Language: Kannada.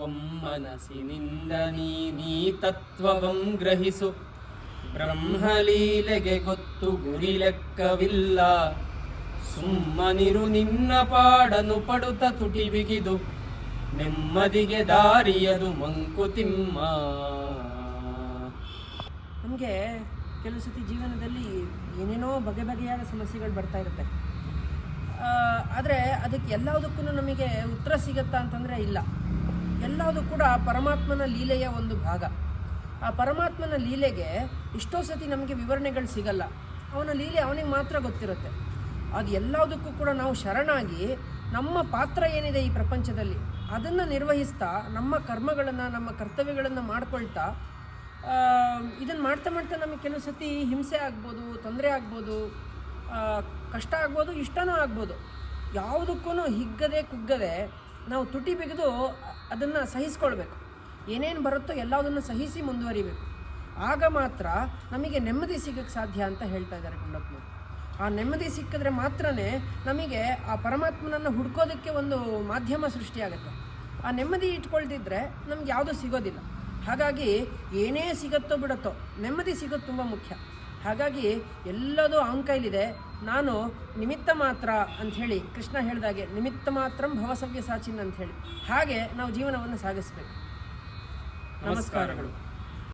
ಒಮ್ಮನಸಿನಿಂದ ನೀ ತತ್ವವಂ ಗ್ರಹಿಸು. ಬ್ರಹ್ಮಲೀಲೆಗೆ ಗೊತ್ತು ಗುರಿ ಲೆಕ್ಕವಿಲ್ಲ. ಸುಮ್ಮನಿರು ನಿನ್ನ ಪಾಡನು ಪಡುತ್ತ ತುಟಿ ಬಿಗಿದು. ನೆಮ್ಮದಿಗೆ ದಾರಿಯದು ಮಂಕುತಿಮ್ಮ. ನಮಗೆ ಕೆಲವು ಸತಿ ಜೀವನದಲ್ಲಿ ಏನೇನೋ ಬಗೆಯಾದ ಸಮಸ್ಯೆಗಳು ಬರ್ತಾ ಇರುತ್ತೆ. ಆದರೆ ಅದಕ್ಕೆ ಎಲ್ಲದಕ್ಕೂ ನಮಗೆ ಉತ್ತರ ಸಿಗುತ್ತಾ ಅಂತಂದರೆ ಇಲ್ಲ. ಎಲ್ಲದೂ ಕೂಡ ಪರಮಾತ್ಮನ ಲೀಲೆಯ ಒಂದು ಭಾಗ. ಆ ಪರಮಾತ್ಮನ ಲೀಲೆಗೆ ಎಷ್ಟೋ ಸತಿ ನಮಗೆ ವಿವರಣೆಗಳು ಸಿಗಲ್ಲ. ಅವನ ಲೀಲೆ ಅವನಿಗೆ ಮಾತ್ರ ಗೊತ್ತಿರುತ್ತೆ. ಅದು ಎಲ್ಲದಕ್ಕೂ ಕೂಡ ನಾವು ಶರಣಾಗಿ ನಮ್ಮ ಪಾತ್ರ ಏನಿದೆ ಈ ಪ್ರಪಂಚದಲ್ಲಿ ಅದನ್ನು ನಿರ್ವಹಿಸ್ತಾ ನಮ್ಮ ಕರ್ಮಗಳನ್ನು ನಮ್ಮ ಕರ್ತವ್ಯಗಳನ್ನು ಮಾಡ್ಕೊಳ್ತಾ ಇದನ್ನು ಮಾಡ್ತಾ ನಮಗೆ ಕೆಲವು ಸತಿ ಹಿಂಸೆ ಆಗ್ಬೋದು, ತೊಂದರೆ ಆಗ್ಬೋದು, ಕಷ್ಟ ಆಗ್ಬೋದು, ಇಷ್ಟನೂ ಆಗ್ಬೋದು. ಯಾವುದಕ್ಕೂ ಹಿಗ್ಗದೆ ಕುಗ್ಗದೆ ನಾವು ತುಟಿ ಬಿಗಿದು ಅದನ್ನು ಸಹಿಸ್ಕೊಳ್ಬೇಕು. ಏನೇನು ಬರುತ್ತೋ ಎಲ್ಲದನ್ನು ಸಹಿಸಿ ಮುಂದುವರಿಬೇಕು. ಆಗ ಮಾತ್ರ ನಮಗೆ ನೆಮ್ಮದಿ ಸಿಗೋಕ್ಕೆ ಸಾಧ್ಯ ಅಂತ ಹೇಳ್ತಾ ಇದ್ದಾರೆ ಗುಂಡಪ್ಪನವರು. ಆ ನೆಮ್ಮದಿ ಸಿಕ್ಕಿದ್ರೆ ಮಾತ್ರ ನಮಗೆ ಆ ಪರಮಾತ್ಮನನ್ನು ಹುಡ್ಕೋದಕ್ಕೆ ಒಂದು ಮಾಧ್ಯಮ ಸೃಷ್ಟಿಯಾಗುತ್ತೆ. ಆ ನೆಮ್ಮದಿ ಇಟ್ಕೊಳ್ತಿದ್ರೆ ನಮ್ಗೆ ಯಾವುದೂ ಸಿಗೋದಿಲ್ಲ. ಹಾಗಾಗಿ ಏನೇ ಸಿಗುತ್ತೋ ಬಿಡುತ್ತೋ ನೆಮ್ಮದಿ ಸಿಗೋದು ತುಂಬ ಮುಖ್ಯ. ಹಾಗಾಗಿ ಎಲ್ಲದೂ ಅವನ ಕೈಲಿದೆ, ನಾನು ನಿಮಿತ್ತ ಮಾತ್ರ ಅಂಥೇಳಿ ಕೃಷ್ಣ ಹೇಳಿದಾಗೆ ನಿಮಿತ್ತ ಮಾತ್ರಂ ಭವಸವ್ಯ ಸಾಚಿನ್ ಅಂಥೇಳಿ ಹಾಗೆ ನಾವು ಜೀವನವನ್ನು ಸಾಗಿಸಬೇಕು. ನಮಸ್ಕಾರಗಳು.